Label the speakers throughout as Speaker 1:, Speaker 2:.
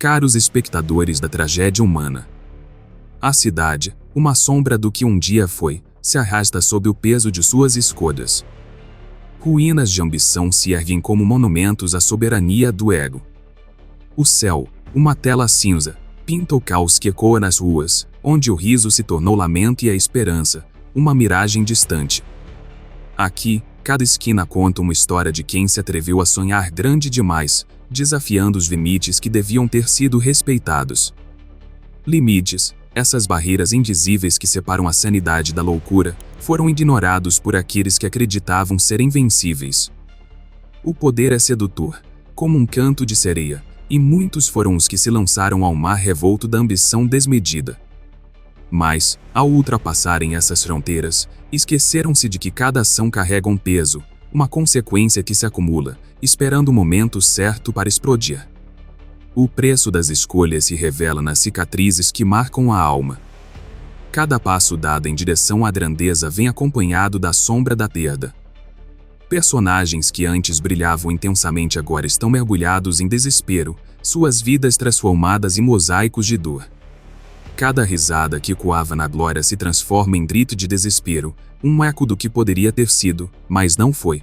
Speaker 1: Caros espectadores da tragédia humana. A cidade, uma sombra do que um dia foi, se arrasta sob o peso de suas escolhas. Ruínas de ambição se erguem como monumentos à soberania do ego. O céu, uma tela cinza, pinta o caos que ecoa nas ruas, onde o riso se tornou lamento e a esperança, uma miragem distante. Aqui, cada esquina conta uma história de quem se atreveu a sonhar grande demais, desafiando os limites que deviam ter sido respeitados. Limites, essas barreiras indizíveis que separam a sanidade da loucura, foram ignorados por aqueles que acreditavam ser invencíveis. O poder é sedutor, como um canto de sereia, e muitos foram os que se lançaram ao mar revolto da ambição desmedida. Mas, ao ultrapassarem essas fronteiras, esqueceram-se de que cada ação carrega um peso, uma consequência que se acumula, esperando o momento certo para explodir. O preço das escolhas se revela nas cicatrizes que marcam a alma. Cada passo dado em direção à grandeza vem acompanhado da sombra da perda. Personagens que antes brilhavam intensamente agora estão mergulhados em desespero, suas vidas transformadas em mosaicos de dor. Cada risada que ecoava na glória se transforma em grito de desespero, um eco do que poderia ter sido, mas não foi.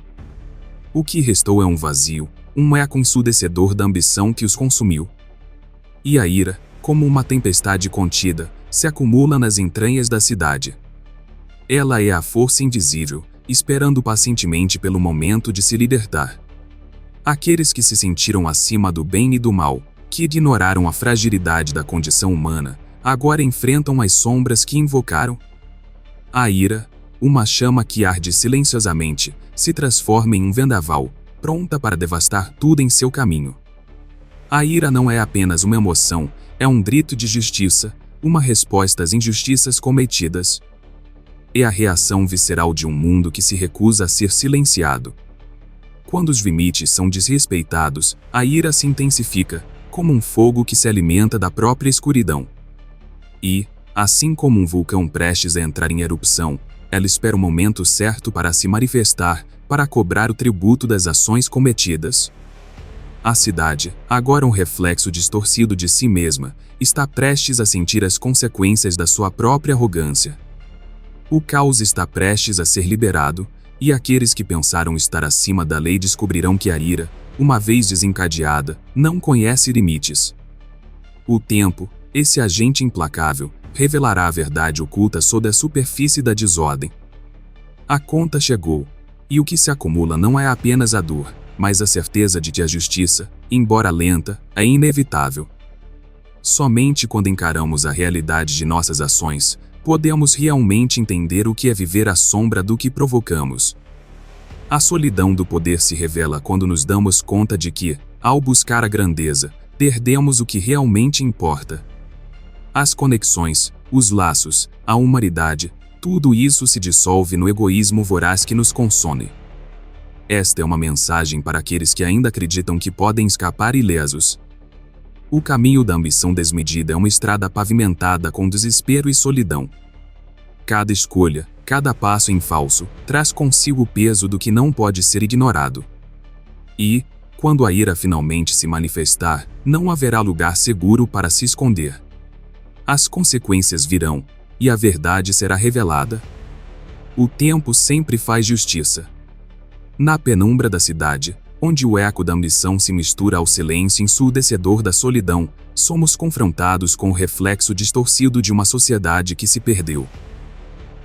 Speaker 1: O que restou é um vazio, um eco ensurdecedor da ambição que os consumiu. E a ira, como uma tempestade contida, se acumula nas entranhas da cidade. Ela é a força invisível, esperando pacientemente pelo momento de se libertar. Aqueles que se sentiram acima do bem e do mal, que ignoraram a fragilidade da condição humana, agora enfrentam as sombras que invocaram. A ira, uma chama que arde silenciosamente, se transforma em um vendaval, pronta para devastar tudo em seu caminho. A ira não é apenas uma emoção, é um grito de justiça, uma resposta às injustiças cometidas. É a reação visceral de um mundo que se recusa a ser silenciado. Quando os limites são desrespeitados, a ira se intensifica, como um fogo que se alimenta da própria escuridão. E, assim como um vulcão prestes a entrar em erupção, ela espera o momento certo para se manifestar, para cobrar o tributo das ações cometidas. A cidade, agora um reflexo distorcido de si mesma, está prestes a sentir as consequências da sua própria arrogância. O caos está prestes a ser liberado, e aqueles que pensaram estar acima da lei descobrirão que a ira, uma vez desencadeada, não conhece limites. O tempo, esse agente implacável, revelará a verdade oculta sob a superfície da desordem. A conta chegou, e o que se acumula não é apenas a dor, mas a certeza de que a justiça, embora lenta, é inevitável. Somente quando encaramos a realidade de nossas ações, podemos realmente entender o que é viver à sombra do que provocamos. A solidão do poder se revela quando nos damos conta de que, ao buscar a grandeza, perdemos o que realmente importa. As conexões, os laços, a humanidade, tudo isso se dissolve no egoísmo voraz que nos consome. Esta é uma mensagem para aqueles que ainda acreditam que podem escapar ilesos. O caminho da ambição desmedida é uma estrada pavimentada com desespero e solidão. Cada escolha, cada passo em falso, traz consigo o peso do que não pode ser ignorado. E, quando a ira finalmente se manifestar, não haverá lugar seguro para se esconder. As consequências virão, e a verdade será revelada. O tempo sempre faz justiça. Na penumbra da cidade, onde o eco da ambição se mistura ao silêncio ensurdecedor da solidão, somos confrontados com o reflexo distorcido de uma sociedade que se perdeu.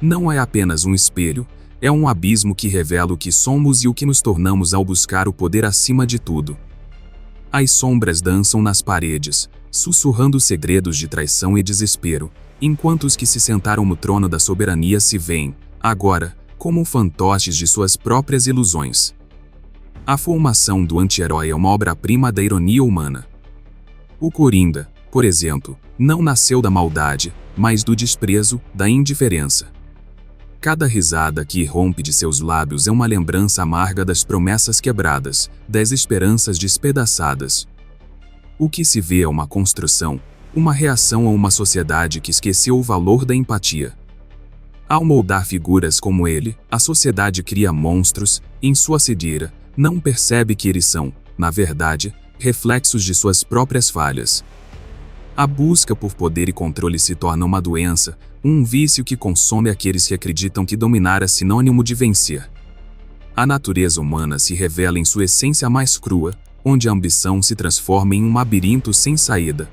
Speaker 1: Não é apenas um espelho, é um abismo que revela o que somos e o que nos tornamos ao buscar o poder acima de tudo. As sombras dançam nas paredes, sussurrando segredos de traição e desespero, enquanto os que se sentaram no trono da soberania se veem, agora, como fantoches de suas próprias ilusões. A formação do anti-herói é uma obra-prima da ironia humana. O Coringa, por exemplo, não nasceu da maldade, mas do desprezo, da indiferença. Cada risada que irrompe de seus lábios é uma lembrança amarga das promessas quebradas, das esperanças despedaçadas. O que se vê é uma construção, uma reação a uma sociedade que esqueceu o valor da empatia. Ao moldar figuras como ele, a sociedade cria monstros, em sua cegueira, não percebe que eles são, na verdade, reflexos de suas próprias falhas. A busca por poder e controle se torna uma doença, um vício que consome aqueles que acreditam que dominar é sinônimo de vencer. A natureza humana se revela em sua essência mais crua, onde a ambição se transforma em um labirinto sem saída.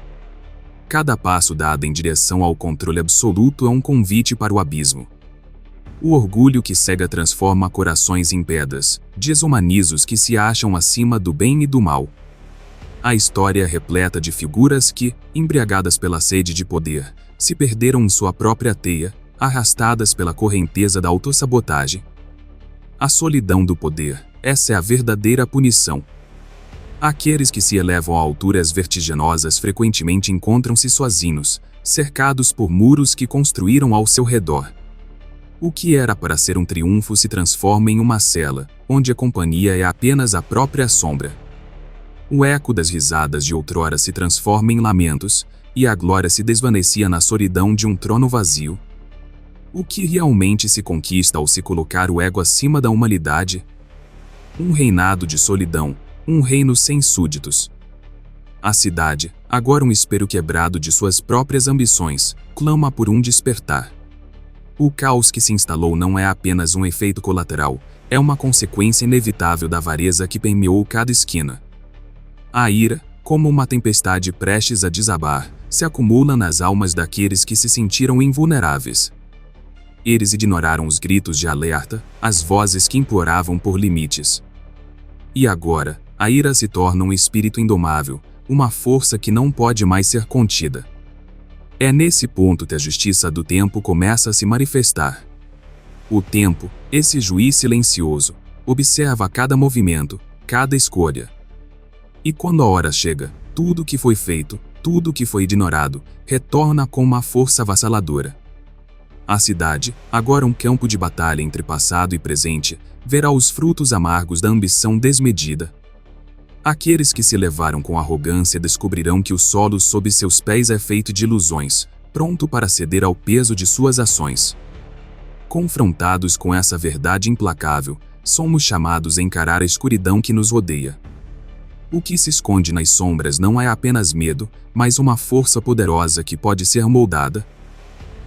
Speaker 1: Cada passo dado em direção ao controle absoluto é um convite para o abismo. O orgulho que cega transforma corações em pedras, desumaniza os que se acham acima do bem e do mal. A história é repleta de figuras que, embriagadas pela sede de poder, se perderam em sua própria teia, arrastadas pela correnteza da autossabotagem. A solidão do poder, essa é a verdadeira punição. Aqueles que se elevam a alturas vertiginosas frequentemente encontram-se sozinhos, cercados por muros que construíram ao seu redor. O que era para ser um triunfo se transforma em uma cela, onde a companhia é apenas a própria sombra. O eco das risadas de outrora se transforma em lamentos, e a glória se desvanecia na solidão de um trono vazio. O que realmente se conquista ao se colocar o ego acima da humanidade? Um reinado de solidão, um reino sem súditos. A cidade, agora um espelho quebrado de suas próprias ambições, clama por um despertar. O caos que se instalou não é apenas um efeito colateral, é uma consequência inevitável da avareza que permeou cada esquina. A ira, como uma tempestade prestes a desabar, se acumula nas almas daqueles que se sentiram invulneráveis. Eles ignoraram os gritos de alerta, as vozes que imploravam por limites. E agora, a ira se torna um espírito indomável, uma força que não pode mais ser contida. É nesse ponto que a justiça do tempo começa a se manifestar. O tempo, esse juiz silencioso, observa cada movimento, cada escolha. E quando a hora chega, tudo que foi feito, tudo que foi ignorado, retorna com uma força avassaladora. A cidade, agora um campo de batalha entre passado e presente, verá os frutos amargos da ambição desmedida. Aqueles que se levaram com arrogância descobrirão que o solo sob seus pés é feito de ilusões, pronto para ceder ao peso de suas ações. Confrontados com essa verdade implacável, somos chamados a encarar a escuridão que nos rodeia. O que se esconde nas sombras não é apenas medo, mas uma força poderosa que pode ser moldada.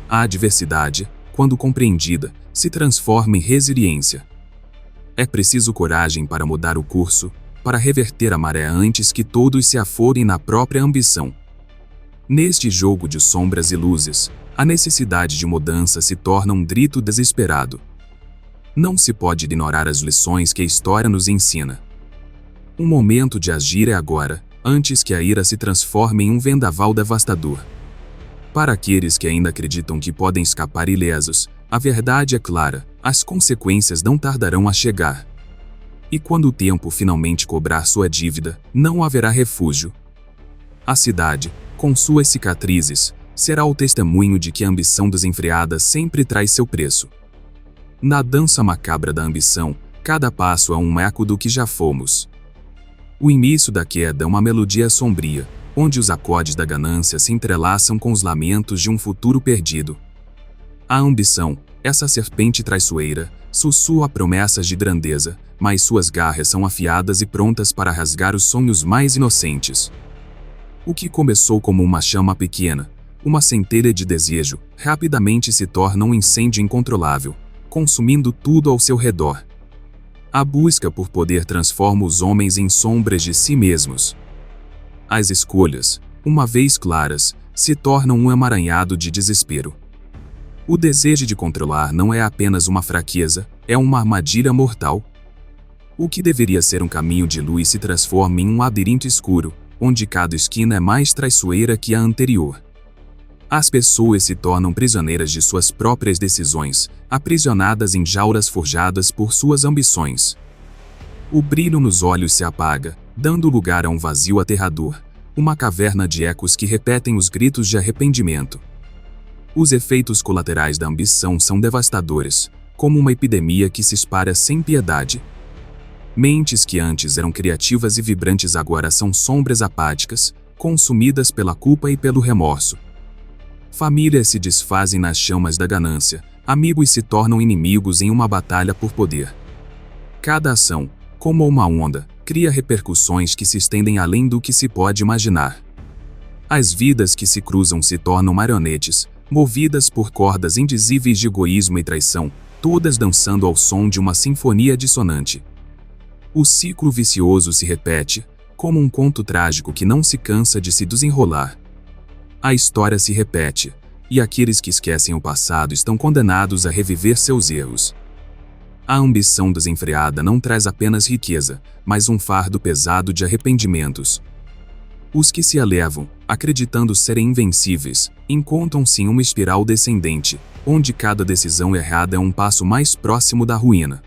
Speaker 1: A adversidade, quando compreendida, se transforma em resiliência. É preciso coragem para mudar o curso, para reverter a maré antes que todos se aforem na própria ambição. Neste jogo de sombras e luzes, a necessidade de mudança se torna um grito desesperado. Não se pode ignorar as lições que a história nos ensina. O momento de agir é agora, antes que a ira se transforme em um vendaval devastador. Para aqueles que ainda acreditam que podem escapar ilesos, a verdade é clara, as consequências não tardarão a chegar. E quando o tempo finalmente cobrar sua dívida, não haverá refúgio. A cidade, com suas cicatrizes, será o testemunho de que a ambição desenfreada sempre traz seu preço. Na dança macabra da ambição, cada passo é um eco do que já fomos. O início da queda é uma melodia sombria, onde os acordes da ganância se entrelaçam com os lamentos de um futuro perdido. A ambição, essa serpente traiçoeira, sussurra promessas de grandeza, mas suas garras são afiadas e prontas para rasgar os sonhos mais inocentes. O que começou como uma chama pequena, uma centelha de desejo, rapidamente se torna um incêndio incontrolável, consumindo tudo ao seu redor. A busca por poder transforma os homens em sombras de si mesmos. As escolhas, uma vez claras, se tornam um emaranhado de desespero. O desejo de controlar não é apenas uma fraqueza, é uma armadilha mortal. O que deveria ser um caminho de luz se transforma em um labirinto escuro, onde cada esquina é mais traiçoeira que a anterior. As pessoas se tornam prisioneiras de suas próprias decisões, aprisionadas em jaulas forjadas por suas ambições. O brilho nos olhos se apaga, dando lugar a um vazio aterrador, uma caverna de ecos que repetem os gritos de arrependimento. Os efeitos colaterais da ambição são devastadores, como uma epidemia que se espalha sem piedade. Mentes que antes eram criativas e vibrantes agora são sombras apáticas, consumidas pela culpa e pelo remorso. Famílias se desfazem nas chamas da ganância, amigos se tornam inimigos em uma batalha por poder. Cada ação, como uma onda, cria repercussões que se estendem além do que se pode imaginar. As vidas que se cruzam se tornam marionetes, movidas por cordas indizíveis de egoísmo e traição, todas dançando ao som de uma sinfonia dissonante. O ciclo vicioso se repete, como um conto trágico que não se cansa de se desenrolar. A história se repete, e aqueles que esquecem o passado estão condenados a reviver seus erros. A ambição desenfreada não traz apenas riqueza, mas um fardo pesado de arrependimentos. Os que se elevam, acreditando serem invencíveis, encontram-se em uma espiral descendente, onde cada decisão errada é um passo mais próximo da ruína.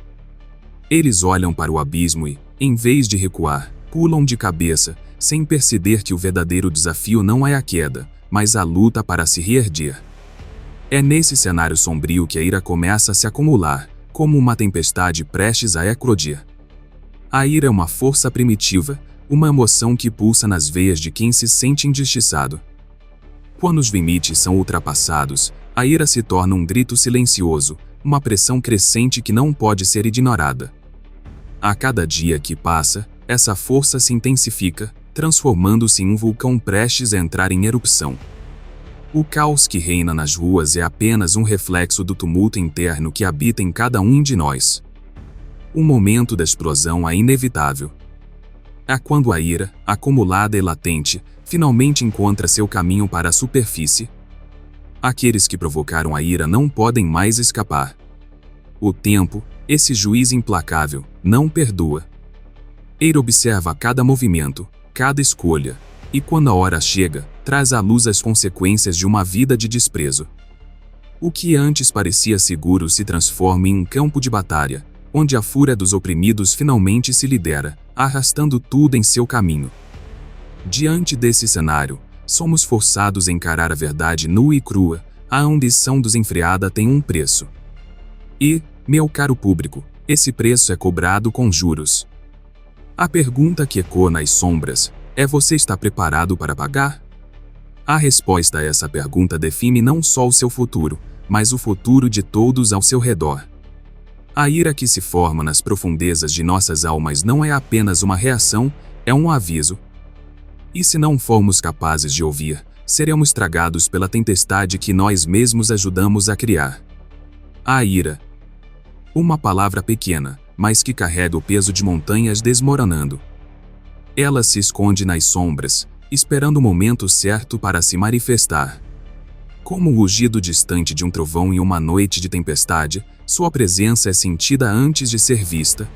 Speaker 1: Eles olham para o abismo e, em vez de recuar, pulam de cabeça, sem perceber que o verdadeiro desafio não é a queda, mas a luta para se reerguer. É nesse cenário sombrio que a ira começa a se acumular, como uma tempestade prestes a eclodir. A ira é uma força primitiva, uma emoção que pulsa nas veias de quem se sente injustiçado. Quando os limites são ultrapassados, a ira se torna um grito silencioso, uma pressão crescente que não pode ser ignorada. A cada dia que passa, essa força se intensifica, transformando-se em um vulcão prestes a entrar em erupção. O caos que reina nas ruas é apenas um reflexo do tumulto interno que habita em cada um de nós. O momento da explosão é inevitável. É quando a ira, acumulada e latente, finalmente encontra seu caminho para a superfície. Aqueles que provocaram a ira não podem mais escapar. O tempo, esse juiz implacável, não perdoa. Ele observa cada movimento, cada escolha, e quando a hora chega, traz à luz as consequências de uma vida de desprezo. O que antes parecia seguro se transforma em um campo de batalha, onde a fúria dos oprimidos finalmente se lidera, arrastando tudo em seu caminho. Diante desse cenário, somos forçados a encarar a verdade nua e crua: a ambição desenfreada tem um preço. E, meu caro público, esse preço é cobrado com juros. A pergunta que ecoa nas sombras é: você está preparado para pagar? A resposta a essa pergunta define não só o seu futuro, mas o futuro de todos ao seu redor. A ira que se forma nas profundezas de nossas almas não é apenas uma reação, é um aviso. E se não formos capazes de ouvir, seremos tragados pela tempestade que nós mesmos ajudamos a criar. A ira. Uma palavra pequena, mas que carrega o peso de montanhas desmoronando. Ela se esconde nas sombras, esperando o momento certo para se manifestar. Como o rugido distante de um trovão em uma noite de tempestade, sua presença é sentida antes de ser vista.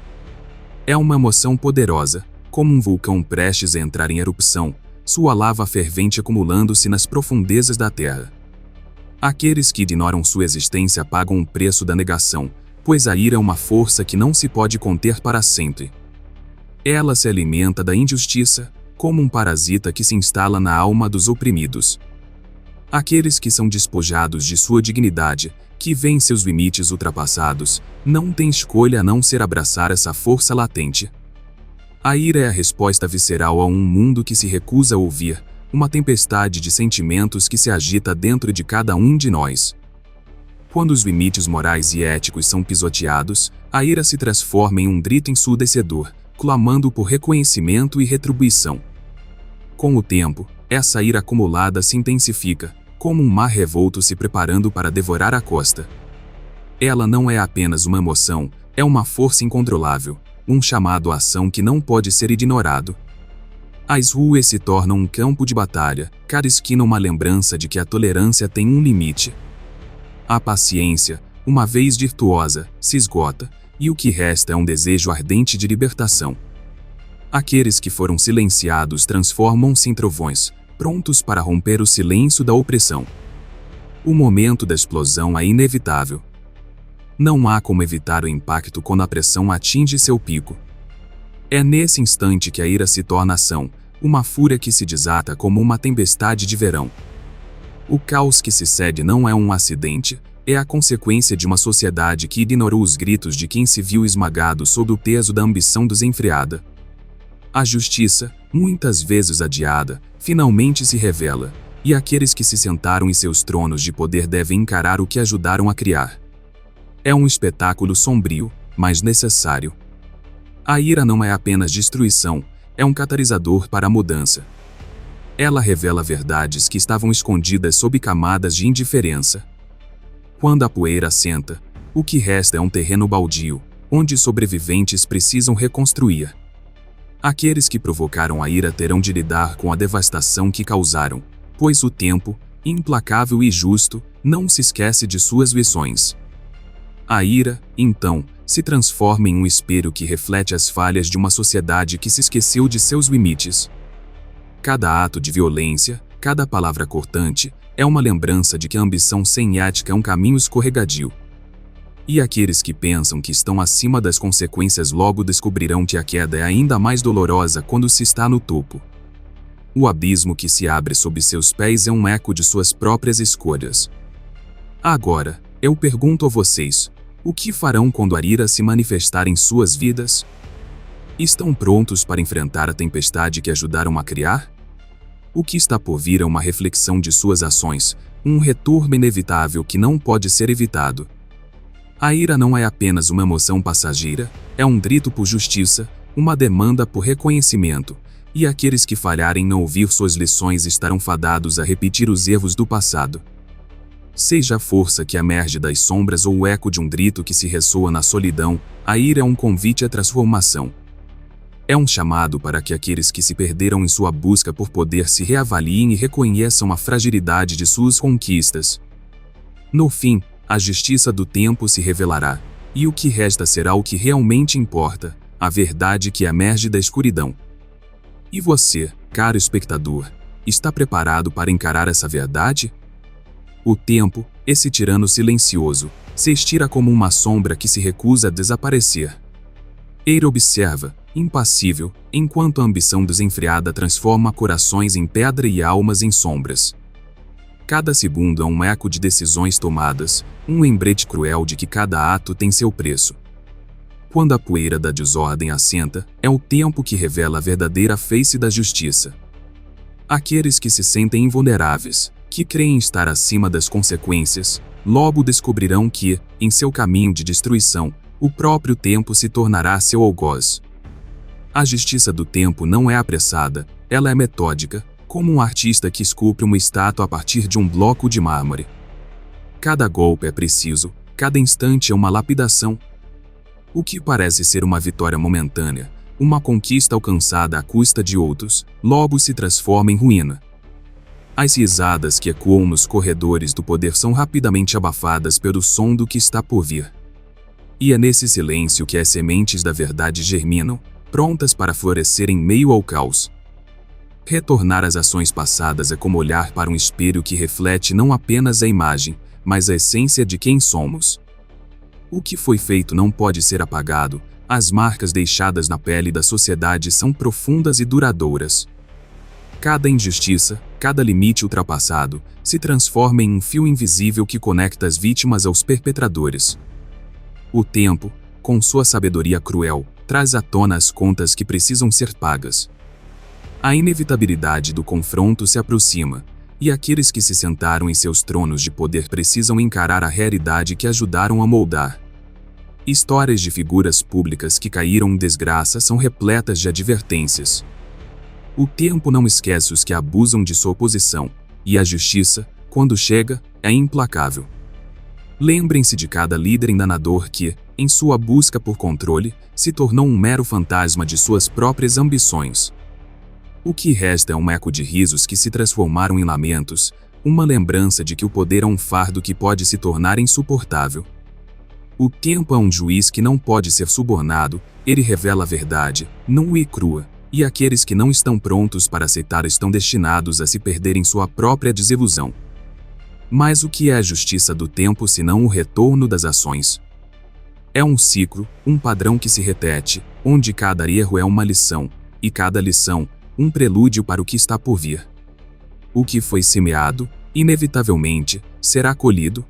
Speaker 1: É uma emoção poderosa, como um vulcão prestes a entrar em erupção, sua lava fervente acumulando-se nas profundezas da terra. Aqueles que ignoram sua existência pagam o preço da negação, pois a ira é uma força que não se pode conter para sempre. Ela se alimenta da injustiça, como um parasita que se instala na alma dos oprimidos. Aqueles que são despojados de sua dignidade, que veem seus limites ultrapassados, não têm escolha a não ser abraçar essa força latente. A ira é a resposta visceral a um mundo que se recusa a ouvir, uma tempestade de sentimentos que se agita dentro de cada um de nós. Quando os limites morais e éticos são pisoteados, a ira se transforma em um grito ensurdecedor, clamando por reconhecimento e retribuição. Com o tempo, essa ira acumulada se intensifica, como um mar revolto se preparando para devorar a costa. Ela não é apenas uma emoção, é uma força incontrolável, um chamado à ação que não pode ser ignorado. As ruas se tornam um campo de batalha, cada esquina uma lembrança de que a tolerância tem um limite. A paciência, uma vez virtuosa, se esgota, e o que resta é um desejo ardente de libertação. Aqueles que foram silenciados transformam-se em trovões, prontos para romper o silêncio da opressão. O momento da explosão é inevitável. Não há como evitar o impacto quando a pressão atinge seu pico. É nesse instante que a ira se torna ação, uma fúria que se desata como uma tempestade de verão. O caos que se cede não é um acidente, é a consequência de uma sociedade que ignorou os gritos de quem se viu esmagado sob o peso da ambição desenfreada. A justiça, muitas vezes adiada, finalmente se revela, e aqueles que se sentaram em seus tronos de poder devem encarar o que ajudaram a criar. É um espetáculo sombrio, mas necessário. A ira não é apenas destruição, é um catalisador para a mudança. Ela revela verdades que estavam escondidas sob camadas de indiferença. Quando a poeira assenta, o que resta é um terreno baldio, onde sobreviventes precisam reconstruir. Aqueles que provocaram a ira terão de lidar com a devastação que causaram, pois o tempo, implacável e justo, não se esquece de suas lições. A ira, então, se transforma em um espelho que reflete as falhas de uma sociedade que se esqueceu de seus limites. Cada ato de violência, cada palavra cortante, é uma lembrança de que a ambição sem ética é um caminho escorregadio. E aqueles que pensam que estão acima das consequências logo descobrirão que a queda é ainda mais dolorosa quando se está no topo. O abismo que se abre sob seus pés é um eco de suas próprias escolhas. Agora, eu pergunto a vocês, o que farão quando a ira se manifestar em suas vidas? Estão prontos para enfrentar a tempestade que ajudaram a criar? O que está por vir é uma reflexão de suas ações, um retorno inevitável que não pode ser evitado. A ira não é apenas uma emoção passageira, é um grito por justiça, uma demanda por reconhecimento, e aqueles que falharem em não ouvir suas lições estarão fadados a repetir os erros do passado. Seja a força que emerge das sombras ou o eco de um grito que se ressoa na solidão, a ira é um convite à transformação. É um chamado para que aqueles que se perderam em sua busca por poder se reavaliem e reconheçam a fragilidade de suas conquistas. No fim, a justiça do tempo se revelará, e o que resta será o que realmente importa, a verdade que emerge da escuridão. E você, caro espectador, está preparado para encarar essa verdade? O tempo, esse tirano silencioso, se estira como uma sombra que se recusa a desaparecer. Ele observa, impassível, enquanto a ambição desenfreada transforma corações em pedra e almas em sombras. Cada segundo é um eco de decisões tomadas, um lembrete cruel de que cada ato tem seu preço. Quando a poeira da desordem assenta, é o tempo que revela a verdadeira face da justiça. Aqueles que se sentem invulneráveis, que creem estar acima das consequências, logo descobrirão que, em seu caminho de destruição, o próprio tempo se tornará seu algoz. A justiça do tempo não é apressada, ela é metódica, como um artista que esculpe uma estátua a partir de um bloco de mármore. Cada golpe é preciso, cada instante é uma lapidação. O que parece ser uma vitória momentânea, uma conquista alcançada à custa de outros, logo se transforma em ruína. As risadas que ecoam nos corredores do poder são rapidamente abafadas pelo som do que está por vir. E é nesse silêncio que as sementes da verdade germinam, prontas para florescer em meio ao caos. Retornar às ações passadas é como olhar para um espelho que reflete não apenas a imagem, mas a essência de quem somos. O que foi feito não pode ser apagado, as marcas deixadas na pele da sociedade são profundas e duradouras. Cada injustiça, cada limite ultrapassado, se transforma em um fio invisível que conecta as vítimas aos perpetradores. O tempo, com sua sabedoria cruel, traz à tona as contas que precisam ser pagas. A inevitabilidade do confronto se aproxima, e aqueles que se sentaram em seus tronos de poder precisam encarar a realidade que ajudaram a moldar. Histórias de figuras públicas que caíram em desgraça são repletas de advertências. O tempo não esquece os que abusam de sua posição, e a justiça, quando chega, é implacável. Lembrem-se de cada líder enganador que, em sua busca por controle, se tornou um mero fantasma de suas próprias ambições. O que resta é um eco de risos que se transformaram em lamentos, uma lembrança de que o poder é um fardo que pode se tornar insuportável. O tempo é um juiz que não pode ser subornado, ele revela a verdade, nua e crua, e aqueles que não estão prontos para aceitar estão destinados a se perder em sua própria desilusão. Mas o que é a justiça do tempo senão o retorno das ações? É um ciclo, um padrão que se repete, onde cada erro é uma lição, e cada lição, um prelúdio para o que está por vir. O que foi semeado, inevitavelmente, será colhido.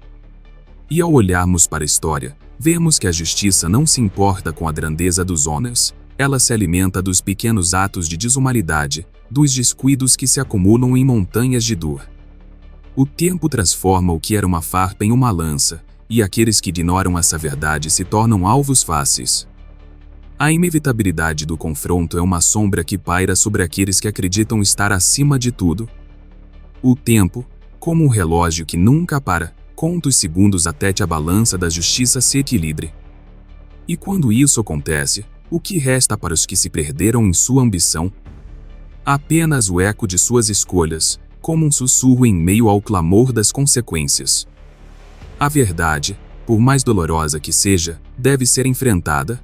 Speaker 1: E ao olharmos para a história, vemos que a justiça não se importa com a grandeza dos homens, ela se alimenta dos pequenos atos de desumanidade, dos descuidos que se acumulam em montanhas de dor. O tempo transforma o que era uma farpa em uma lança, e aqueles que ignoram essa verdade se tornam alvos fáceis. A inevitabilidade do confronto é uma sombra que paira sobre aqueles que acreditam estar acima de tudo. O tempo, como um relógio que nunca para, conta os segundos até que a balança da justiça se equilibre. E quando isso acontece, o que resta para os que se perderam em sua ambição? Apenas o eco de suas escolhas, como um sussurro em meio ao clamor das consequências. A verdade, por mais dolorosa que seja, deve ser enfrentada.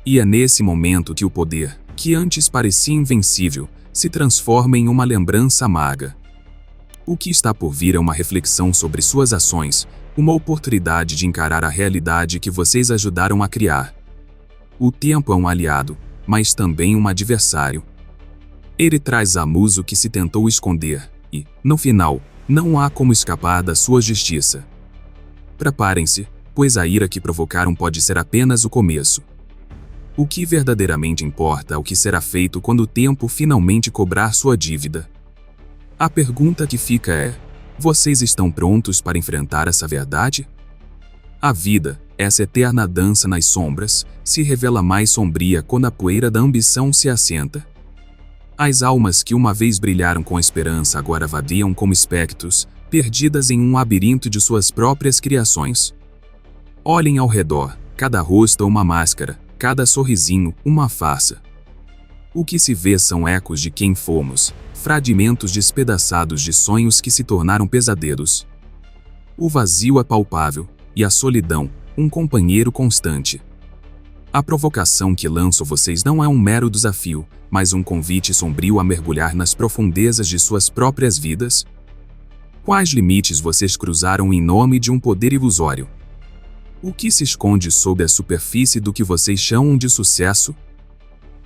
Speaker 1: E é nesse momento que o poder, que antes parecia invencível, se transforma em uma lembrança amarga. O que está por vir é uma reflexão sobre suas ações, uma oportunidade de encarar a realidade que vocês ajudaram a criar. O tempo é um aliado, mas também um adversário. Ele traz à luz o que se tentou esconder, e, no final, não há como escapar da sua justiça. Preparem-se, pois a ira que provocaram pode ser apenas o começo. O que verdadeiramente importa é o que será feito quando o tempo finalmente cobrar sua dívida. A pergunta que fica é: vocês estão prontos para enfrentar essa verdade? A vida, essa eterna dança nas sombras, se revela mais sombria quando a poeira da ambição se assenta. As almas que uma vez brilharam com a esperança agora vadiam como espectros, perdidas em um labirinto de suas próprias criações. Olhem ao redor, cada rosto é uma máscara, cada sorrisinho, uma farsa. O que se vê são ecos de quem fomos, fragmentos despedaçados de sonhos que se tornaram pesadelos. O vazio é palpável, e a solidão, um companheiro constante. A provocação que lanço a vocês não é um mero desafio, mas um convite sombrio a mergulhar nas profundezas de suas próprias vidas. Quais limites vocês cruzaram em nome de um poder ilusório? O que se esconde sob a superfície do que vocês chamam de sucesso?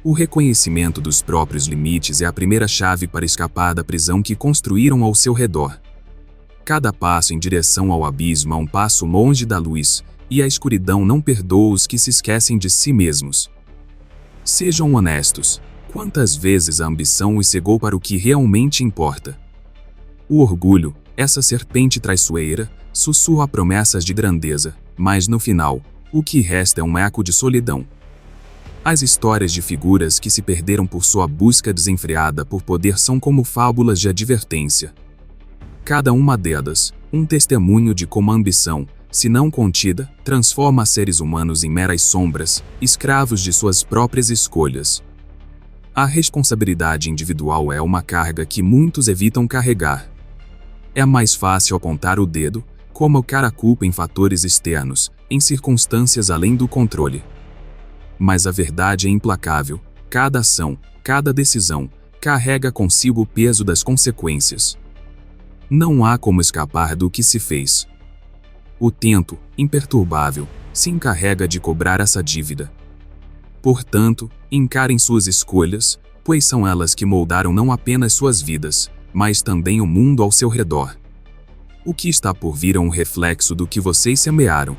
Speaker 1: O reconhecimento dos próprios limites é a primeira chave para escapar da prisão que construíram ao seu redor. Cada passo em direção ao abismo é um passo longe da luz, e a escuridão não perdoa os que se esquecem de si mesmos. Sejam honestos. Quantas vezes a ambição os cegou para o que realmente importa? O orgulho, essa serpente traiçoeira, sussurra promessas de grandeza, mas no final, o que resta é um eco de solidão. As histórias de figuras que se perderam por sua busca desenfreada por poder são como fábulas de advertência. Cada uma delas, um testemunho de como a ambição, se não contida, transforma seres humanos em meras sombras, escravos de suas próprias escolhas. A responsabilidade individual é uma carga que muitos evitam carregar. É mais fácil apontar o dedo, colocar a culpa em fatores externos, em circunstâncias além do controle. Mas a verdade é implacável: cada ação, cada decisão, carrega consigo o peso das consequências. Não há como escapar do que se fez. O tempo, imperturbável, se encarrega de cobrar essa dívida. Portanto, encarem suas escolhas, pois são elas que moldaram não apenas suas vidas, mas também o mundo ao seu redor. O que está por vir é um reflexo do que vocês semearam.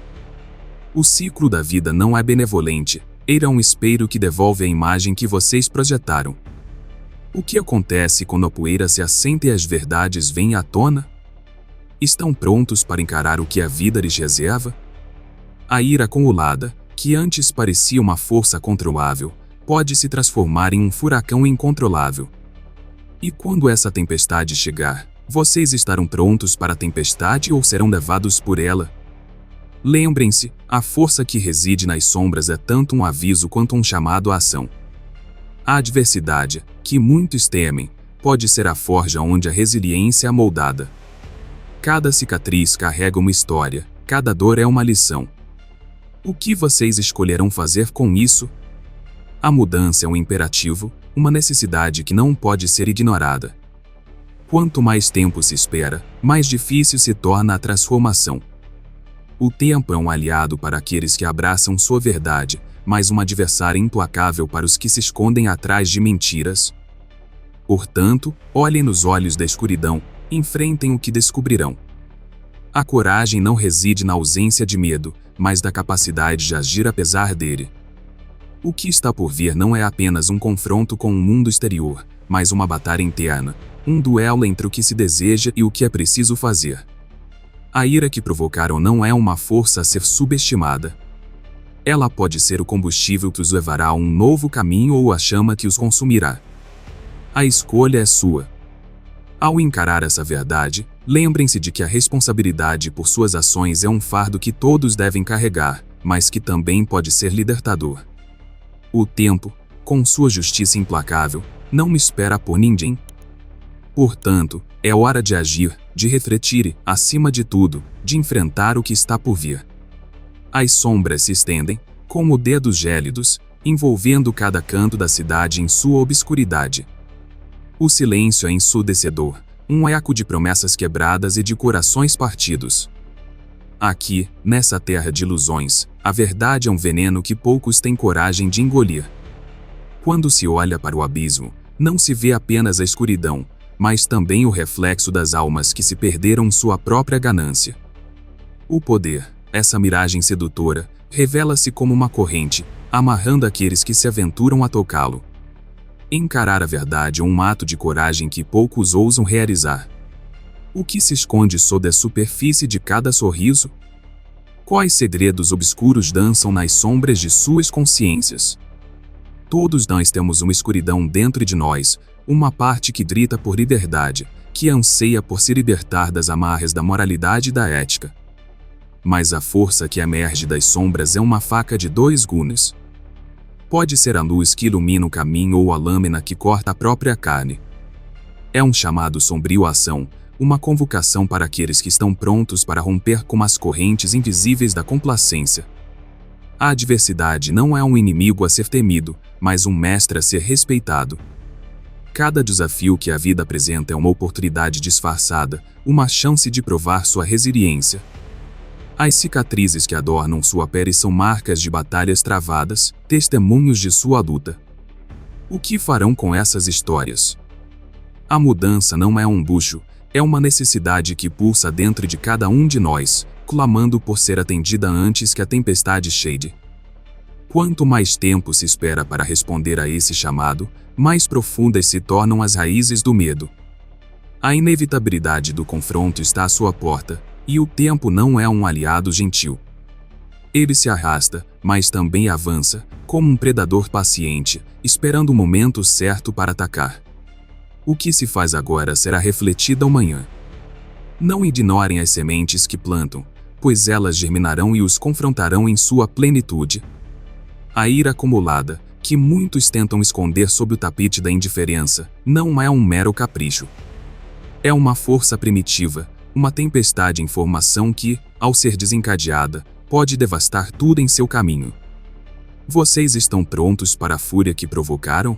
Speaker 1: O ciclo da vida não é benevolente, ele é um espelho que devolve a imagem que vocês projetaram. O que acontece quando a poeira se assenta e as verdades vêm à tona? Estão prontos para encarar o que a vida lhes reserva? A ira acumulada, que antes parecia uma força controlável, pode se transformar em um furacão incontrolável. E quando essa tempestade chegar, vocês estarão prontos para a tempestade ou serão levados por ela? Lembrem-se, a força que reside nas sombras é tanto um aviso quanto um chamado à ação. A adversidade, que muitos temem, pode ser a forja onde a resiliência é moldada. Cada cicatriz carrega uma história, cada dor é uma lição. O que vocês escolherão fazer com isso? A mudança é um imperativo, uma necessidade que não pode ser ignorada. Quanto mais tempo se espera, mais difícil se torna a transformação. O tempo é um aliado para aqueles que abraçam sua verdade, mas um adversário implacável para os que se escondem atrás de mentiras. Portanto, olhem nos olhos da escuridão, enfrentem o que descobrirão. A coragem não reside na ausência de medo, mas da capacidade de agir apesar dele. O que está por vir não é apenas um confronto com o mundo exterior, mas uma batalha interna, um duelo entre o que se deseja e o que é preciso fazer. A ira que provocaram não é uma força a ser subestimada. Ela pode ser o combustível que os levará a um novo caminho ou a chama que os consumirá. A escolha é sua. Ao encarar essa verdade, lembrem-se de que a responsabilidade por suas ações é um fardo que todos devem carregar, mas que também pode ser libertador. O tempo, com sua justiça implacável, não me espera por ninguém. Portanto, é hora de agir, de refletir e, acima de tudo, de enfrentar o que está por vir. As sombras se estendem, como dedos gélidos, envolvendo cada canto da cidade em sua obscuridade. O silêncio é ensurdecedor, um eco de promessas quebradas e de corações partidos. Aqui, nessa terra de ilusões, a verdade é um veneno que poucos têm coragem de engolir. Quando se olha para o abismo, não se vê apenas a escuridão, mas também o reflexo das almas que se perderam em sua própria ganância. O poder, essa miragem sedutora, revela-se como uma corrente, amarrando aqueles que se aventuram a tocá-lo. Encarar a verdade é um ato de coragem que poucos ousam realizar. O que se esconde sob a superfície de cada sorriso? Quais segredos obscuros dançam nas sombras de suas consciências? Todos nós temos uma escuridão dentro de nós, uma parte que grita por liberdade, que anseia por se libertar das amarras da moralidade e da ética. Mas a força que emerge das sombras é uma faca de dois gumes. Pode ser a luz que ilumina o caminho ou a lâmina que corta a própria carne. É um chamado sombrio à ação, uma convocação para aqueles que estão prontos para romper com as correntes invisíveis da complacência. A adversidade não é um inimigo a ser temido, mas um mestre a ser respeitado. Cada desafio que a vida apresenta é uma oportunidade disfarçada, uma chance de provar sua resiliência. As cicatrizes que adornam sua pele são marcas de batalhas travadas, testemunhos de sua luta. O que farão com essas histórias? A mudança não é um luxo, é uma necessidade que pulsa dentro de cada um de nós, clamando por ser atendida antes que a tempestade chegue. Quanto mais tempo se espera para responder a esse chamado, mais profundas se tornam as raízes do medo. A inevitabilidade do confronto está à sua porta, e o tempo não é um aliado gentil. Ele se arrasta, mas também avança, como um predador paciente, esperando o momento certo para atacar. O que se faz agora será refletido amanhã. Não ignorem as sementes que plantam, pois elas germinarão e os confrontarão em sua plenitude. A ira acumulada, que muitos tentam esconder sob o tapete da indiferença, não é um mero capricho. É uma força primitiva, uma tempestade em formação que, ao ser desencadeada, pode devastar tudo em seu caminho. Vocês estão prontos para a fúria que provocaram?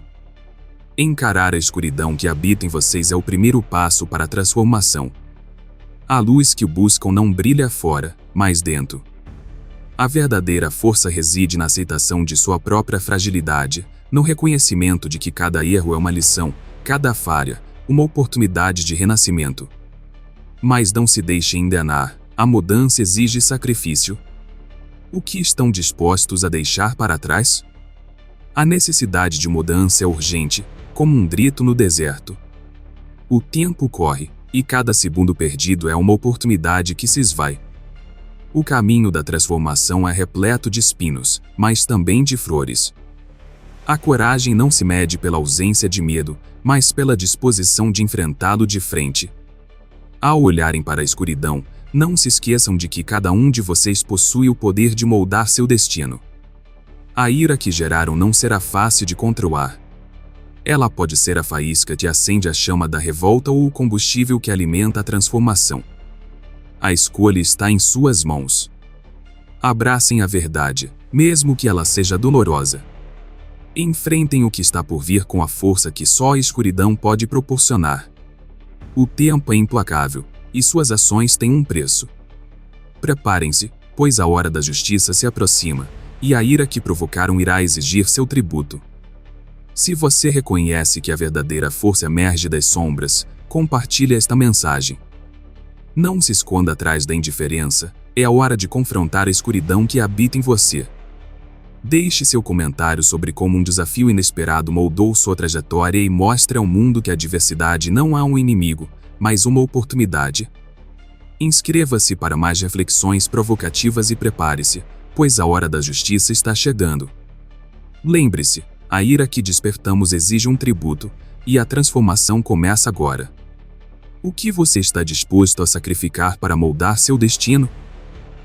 Speaker 1: Encarar a escuridão que habita em vocês é o primeiro passo para a transformação. A luz que buscam não brilha fora, mas dentro. A verdadeira força reside na aceitação de sua própria fragilidade, no reconhecimento de que cada erro é uma lição, cada falha, uma oportunidade de renascimento. Mas não se deixe enganar, a mudança exige sacrifício. O que estão dispostos a deixar para trás? A necessidade de mudança é urgente, como um grito no deserto. O tempo corre, e cada segundo perdido é uma oportunidade que se esvai. O caminho da transformação é repleto de espinhos, mas também de flores. A coragem não se mede pela ausência de medo, mas pela disposição de enfrentá-lo de frente. Ao olharem para a escuridão, não se esqueçam de que cada um de vocês possui o poder de moldar seu destino. A ira que geraram não será fácil de controlar. Ela pode ser a faísca que acende a chama da revolta ou o combustível que alimenta a transformação. A escolha está em suas mãos. Abracem a verdade, mesmo que ela seja dolorosa. Enfrentem o que está por vir com a força que só a escuridão pode proporcionar. O tempo é implacável, e suas ações têm um preço. Preparem-se, pois a hora da justiça se aproxima, e a ira que provocaram irá exigir seu tributo. Se você reconhece que a verdadeira força emerge das sombras, compartilhe esta mensagem. Não se esconda atrás da indiferença, é a hora de confrontar a escuridão que habita em você. Deixe seu comentário sobre como um desafio inesperado moldou sua trajetória e mostre ao mundo que a adversidade não é um inimigo, mas uma oportunidade. Inscreva-se para mais reflexões provocativas e prepare-se, pois a hora da justiça está chegando. Lembre-se, a ira que despertamos exige um tributo, e a transformação começa agora. O que você está disposto a sacrificar para moldar seu destino?